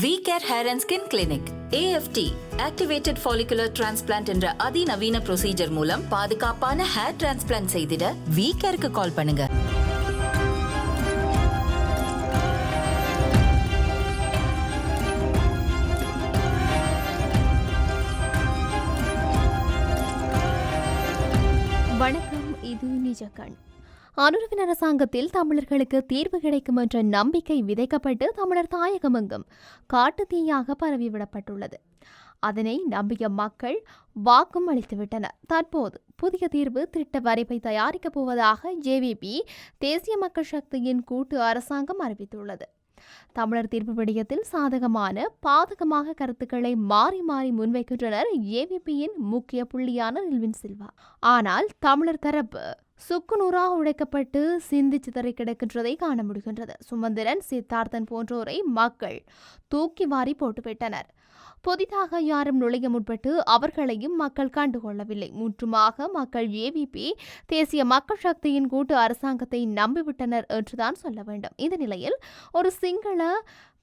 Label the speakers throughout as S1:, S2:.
S1: V-Care Hair and Skin Clinic AFT Activated Follicular Transplant என்ற அதிநவீன procedure மூலம் பாதுகாப்பான ஹேர் டிரான்ஸ்பிளான்ட் செய்திட V-Careக்கு கால் பண்ணுங்க.
S2: வணக்கம், இது நிஜகண். அனுரவின் அரசாங்கத்தில் தமிழர்களுக்கு தீர்வு கிடைக்கும் என்ற நம்பிக்கை விதைக்கப்பட்டு தமிழர் தாயகமெங்கும் காட்டுத்தீயாக பரவிவிடப்பட்டுள்ளது. அதனை நம்பிய மக்கள் வாக்கும் அளித்துவிட்டனர். தற்போது புதிய தீர்வு திட்ட வரைவை தயாரிக்கப் போவதாக ஜேவிபி தேசிய மக்கள் சக்தியின் கூட்டு அரசாங்கம் அறிவித்துள்ளது. தமிழர் தீர்ப்பு விடயத்தில் சாதகமான பாதகமாக கருத்துக்களை மாறி மாறி முன்வைக்கின்றனர் ஏவிபியின் முக்கிய புள்ளியான ரில்வின் சில்வா. ஆனால் தமிழர் தரப்பு சுக்குநூறாக உடைக்கப்பட்டு சிந்திச்சு தரை கிடக்கின்றதை காண முடிகின்றது. சுமந்திரன், சித்தார்த்தன் போன்றோரை மக்கள் தூக்கி வாரி போட்டுவிட்டனர். புதிதாக யாரும் நுழைய முற்பட்டு அவர்களையும் மக்கள் கண்டுகொள்ளவில்லை. முற்றுமாக மக்கள் ஏவிபி தேசிய மக்கள் சக்தியின் கூட்டு அரசாங்கத்தை நம்பிவிட்டனர் என்றுதான் சொல்ல வேண்டும். இந்த நிலையில் ஒரு சிங்கள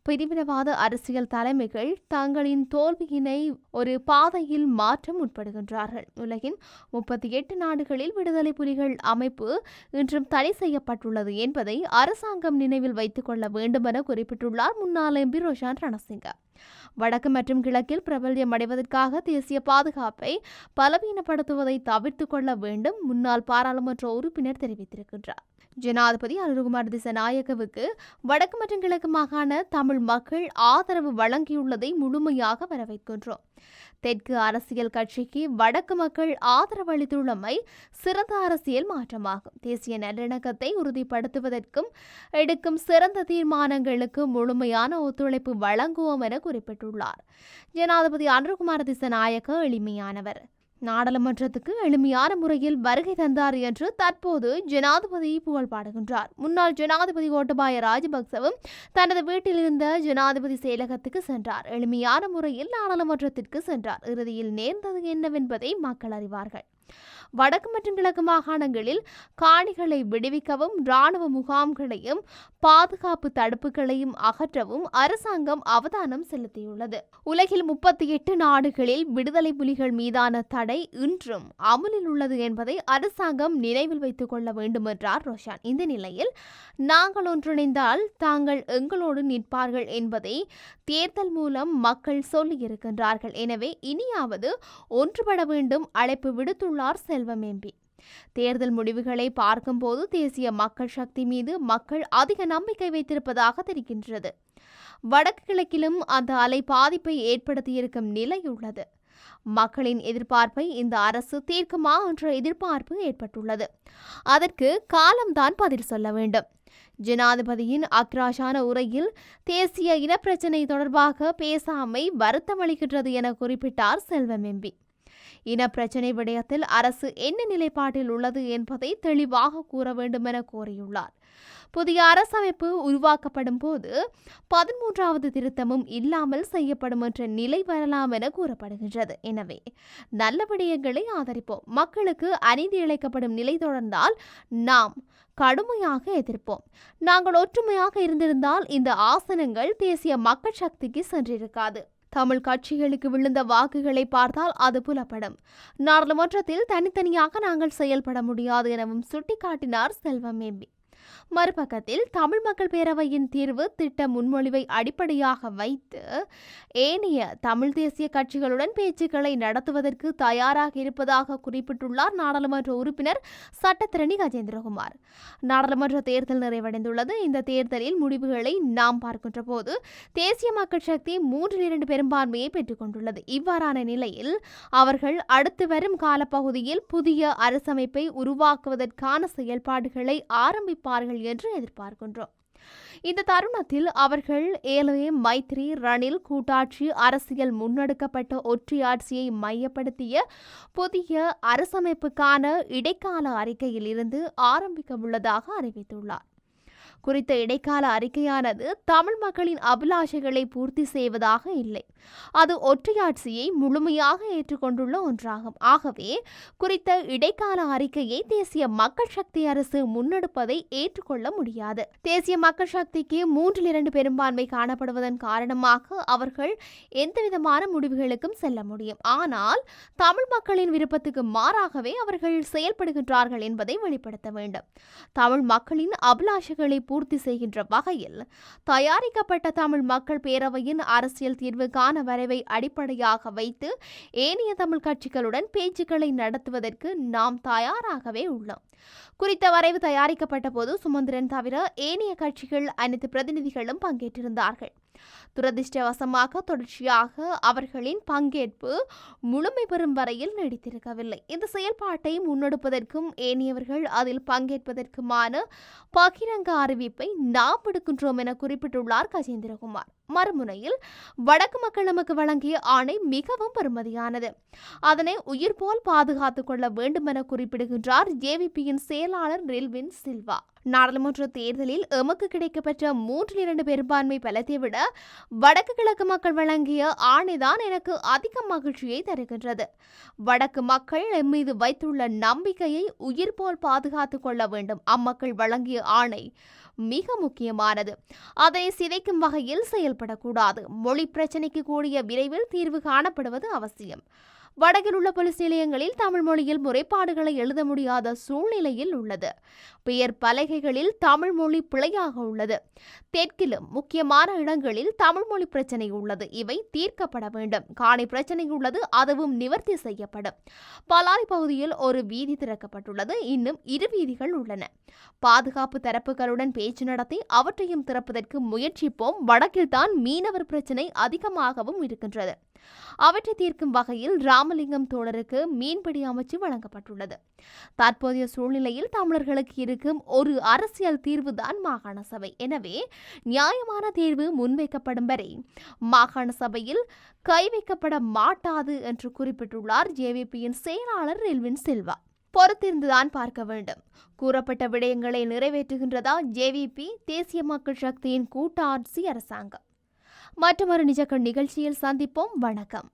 S2: பிரிவினவாத அரசியல் தலைமைகள் தங்களின் தோல்வியினை ஒரு பாதையில் மாற்ற முற்படுகின்றார்கள். உலகின் 38 நாடுகளில் விடுதலை புலிகள் அமைப்பு இன்றும் தடை செய்யப்பட்டுள்ளது என்பதை அரசாங்கம் நினைவில் வைத்துக் கொள்ள வேண்டும் என குறிப்பிட்டுள்ளார் முன்னாள் எம்பி ரோஷான் ரணசிங்க. வடக்கு மற்றும் கிழக்கில் பிரபல்யம் அடைவதற்காக தேசிய பாதுகாப்பை பலவீனப்படுத்துவதை தவிர்த்துக் கொள்ள வேண்டும் முன்னாள் பாராளுமன்ற உறுப்பினர் தெரிவித்திருக்கின்றார். ஜனாதிபதி அனுரகுமார் திசாநாயக்கவுக்கு வடக்கு மற்றும் கிழக்கு மாகாண தமிழ் மக்கள் ஆதரவு வழங்கியுள்ளதை முழுமையாக வரவேற்கின்றோம். தெற்கு அரசியல் கட்சிக்கு வடக்கு மக்கள் ஆதரவு அளித்துள்ளமை சிறந்த அரசியல் மாற்றமாகும். தேசிய நல்லிணக்கத்தை உறுதிப்படுத்துவதற்கும் எடுக்கும் சிறந்த தீர்மானங்களுக்கு முழுமையான ஒத்துழைப்பு வழங்குவோம் என குறிப்பிட்டுள்ளார். ஜனாதிபதி அனுரகுமார் திசாநாயக்க எளிமையானவர். நாடாளுமன்றத்துக்கு எளிமையான முறையில் வருகை தந்தார் என்று தற்போது ஜனாதிபதி புகழ்பாடுகின்றார். முன்னாள் ஜனாதிபதி கோட்டபாய ராஜபக்சவும் தனது வீட்டில் இருந்த ஜனாதிபதி செயலகத்துக்கு சென்றார். எளிமையான முறையில் நாடாளுமன்றத்திற்கு சென்றார். இறுதியில் நேர்ந்தது என்னவென்பதை மக்கள் அறிவார்கள். வடக்கு மற்றும் கிழக்கு மாகாணங்களில் காணிகளை விடுவிக்கவும் இராணுவ முகாம்களையும் பாதுகாப்பு தடுப்புகளையும் அகற்றவும் அரசாங்கம் அவதானம் செலுத்தியுள்ளது. உலகில் 38 நாடுகளில் விடுதலை புலிகள் மீதான தடை இன்றும் அமலில் உள்ளது என்பதை அரசாங்கம் நினைவில் வைத்துக் கொள்ள வேண்டும் என்றார் ரோஷான். இந்த நிலையில் நாங்கள் ஒன்றிணைந்தால் தாங்கள் எங்களோடு நிற்பார்கள் என்பதை தேர்தல் மூலம் மக்கள் சொல்லியிருக்கின்றார்கள். எனவே இனியாவது ஒன்றுபட வேண்டும் அழைப்பு விடுத்துள்ளார் செல்வம் எம்பி. தேர்தல் முடிவுகளை பார்க்கும்போது தேசிய மக்கள் சக்தி மீது மக்கள் அதிக நம்பிக்கை வைத்திருப்பதாக தெரிகின்றது. வடக்கு கிழக்கிலும் அந்த அலை பாதிப்பை ஏற்படுத்தியிருக்கும் நிலை உள்ளது. மக்களின் எதிர்பார்ப்பை இந்த அரசு தீர்க்குமா என்ற எதிர்பார்ப்பு ஏற்பட்டுள்ளது. அதற்கு காலம்தான் பதில் சொல்ல வேண்டும். ஜனாதிபதியின் அக்ராஷான உரையில் தேசிய இனப்பிரச்சினை தொடர்பாக பேசாமை வருத்தமளிக்கின்றது என குறிப்பிட்டார் செல்வம் எம்பி. இனப்பிரச்சினை விடயத்தில் அரசு என்ன நிலைப்பாட்டில் உள்ளது என்பதை தெளிவாக கூற வேண்டும் என கோரியுள்ளார். புதிய அரசமைப்பு உருவாக்கப்படும் போது 13வது திருத்தமும் இல்லாமல் செய்யப்படும் என்ற நிலை வரலாம் என கூறப்படுகின்றது. எனவே நல்ல விடயங்களை ஆதரிப்போம். மக்களுக்கு அநீதி இழைக்கப்படும் நிலை தொடர்ந்தால் நாம் கடுமையாக எதிர்ப்போம். நாங்கள் ஒற்றுமையாக இருந்திருந்தால் இந்த ஆசனங்கள் தேசிய மக்கள் சக்திக்கு சென்றிருக்காது. தமிழ் கட்சிகளுக்கு விழுந்த வாக்குகளை பார்த்தால் அது புலப்படும். நாடாளுமன்றத்தில் தனித்தனியாக நாங்கள் செயல்பட முடியாது எனவும் சுட்டிக்காட்டினார் செல்வம் எம்பி. மறுபக்கத்தில் தமிழ் மக்கள் பேரவையின் தீர்வு திட்ட முன்மொழிவை அடிப்படையாக வைத்து ஏனைய தமிழ் தேசிய கட்சிகளுடன் பேச்சுக்களை நடத்துவதற்கு தயாராக இருப்பதாக குறிப்பிட்டுள்ளார் நாடாளுமன்ற உறுப்பினர் சட்டத்திரணி கஜேந்திரகுமார். நாடாளுமன்ற தேர்தல் நிறைவடைந்துள்ளது. இந்த தேர்தலில் முடிவுகளை நாம் பார்க்கின்ற போது தேசிய மக்கள் சக்தி 3/2 பெரும்பான்மையை பெற்றுக் கொண்டுள்ளது. இவ்வாறான நிலையில் அவர்கள் அடுத்து வரும் காலப்பகுதியில் புதிய அரசமைப்பை உருவாக்குவதற்கான செயல்பாடுகளை ஆரம்பிப்பார்கள் என்று எதிர்பார்க்கின்றோம். இந்த தருணத்தில் அவர்கள் ஏலே மைத்ரி ரணில் கூட்டாட்சி அரசியல் முன்னெடுக்கப்பட்ட ஒற்றையாட்சியை மையப்படுத்திய புதிய அரசமைப்புக்கான இடைக்கால அறிக்கையில் இருந்து ஆரம்பிக்க உள்ளதாக அறிவித்துள்ளார். குறித்த இடைக்கால அறிக்கையானது தமிழ் மக்களின் அபிலாஷைகளை பூர்த்தி செய்வதாக இல்லை. அது ஒற்றையாட்சியை முழுமையாக ஏற்றுக்கொண்டுள்ள ஒன்றாகும். ஆகவே குறித்த இடைக்கால அறிக்கையை தேசிய மக்கள் சக்தி அரசு முன்னெடுப்பதை ஏற்றுக்கொள்ள முடியாது. தேசிய மக்கள் சக்திக்கு 3/2 பெரும்பான்மை காணப்படுவதன் காரணமாக அவர்கள் எந்தவிதமான முடிவுகளுக்கும் செல்ல முடியும். ஆனால் தமிழ் மக்களின் விருப்பத்துக்கு மாறாகவே அவர்கள் செயல்படுகின்றார்கள் என்பதை வெளிப்படுத்த வேண்டும். தமிழ் மக்களின் அபிலாஷைகளை பூர்த்தி செய்கின்ற வகையில் தயாரிக்கப்பட்ட தமிழ் மக்கள் பேரவையின் அரசியல் தீர்வுக்கான வரைவை அடிப்படையாக வைத்து ஏனைய தமிழ் கட்சிகளுடன் பேச்சுக்களை நடத்துவதற்கு நாம் தயாராகவே உள்ளோம். குறித்த வரைவு தயாரிக்கப்பட்ட போது சுமந்திரன் தவிர ஏனைய கட்சிகள் அனைத்து பிரதிநிதிகளும் பங்கேற்றிருந்தார்கள். துரதிருஷ்டவசமாக தொடர்ச்சியாக அவர்களின் பங்கேற்பு முழுமை பெறும் வரையில் நீடித்திருக்கவில்லை. இந்த செயல்பாட்டை முன்னெடுப்பதற்கும் ஏனையவர்கள் அதில் பங்கேற்பதற்குமான பகிரங்க அறிவிப்பை நாம் விடுக்கின்றோம் என குறிப்பிட்டுள்ளார் கஜேந்திரகுமார். மறுமுனையில் வடக்கு மக்கள் நமக்கு வழங்கிய ஆணை மிகவும் பெருமதியானது. அதனை உயிர் போல் பாதுகாத்துக் கொள்ள வேண்டும் என குறிப்பிடுகின்றார் ஜேவிபியின் செயலாளர் ரில்வின் சில்வா. நாடாளுமன்ற தேர்தலில் எமக்கு கிடைக்கப்பெற்ற 3/2 பெரும்பான்மை பலத்தை விட வடக்கு கிழக்கு மக்கள் வழங்கிய ஆணைதான் எனக்கு அதிக மகிழ்ச்சியை தருகின்றது. வடக்கு மக்கள் எம் மீது வைத்துள்ள நம்பிக்கையை உயிர் போல் பாதுகாத்துக் கொள்ள வேண்டும். அம்மக்கள் வழங்கிய ஆணை மிக முக்கியமானது. அதை சிதைக்கும் வகையில் செயல்படக்கூடாது. மொழி பிரச்சினைக்கு கூடிய விரைவில் தீர்வு காணப்படுவது அவசியம். வடக்கில் உள்ள போலீஸ் நிலையங்களில் தமிழ் மொழியில் முறைப்பாடுகளை எழுத முடியாத சூழ்நிலையில் உள்ளது. பெயர் பலகைகளில் தமிழ் மொழி பிழையாக உள்ளது. தெற்கிலும் முக்கியமான இடங்களில் தமிழ் மொழி பிரச்சனை உள்ளது. இவை தீர்க்கப்பட வேண்டும். காணி பிரச்சனை உள்ளது, அதுவும் நிவர்த்தி செய்யப்படும். பலாரி பகுதியில் ஒரு வீதி திறக்கப்பட்டுள்ளது. இன்னும் 2 வீதிகள் உள்ளன. பாதுகாப்பு தரப்புகளுடன் பேச்சு நடத்தி அவற்றையும் திறப்பதற்கு முயற்சிப்போம். வடக்கில் தான் மீனவர் பிரச்சனை அதிகமாகவும் இருக்கின்றது. அவற்றை தீர்க்கும் வகையில் ராமலிங்கம் தோழருக்கு மீன்பிடி அமைச்சு வழங்கப்பட்டுள்ளது. தற்போதைய சூழ்நிலையில் தமிழர்களுக்கு இருக்கும் ஒரு அரசியல் தீர்வுதான் மாகாண சபை. எனவே நியாயமான தீர்வு முன்வைக்கப்படும் வரை மாகாண சபையில் கை வைக்கப்பட மாட்டாது என்று குறிப்பிட்டுள்ளார் ஜேவிபியின் செயலாளர் ரில்வின் சில்வா. பொறுத்திருந்துதான் பார்க்க வேண்டும். கூறப்பட்ட விடயங்களை நிறைவேற்றுகின்றதா ஜேவிபி, தேசிய மக்கள் சக்தியின் கூட்டாட்சி அரசாங்கம்? மற்றொரு நிஜக்கண் நிகழ்ச்சியில் சந்திப்போம். வணக்கம்.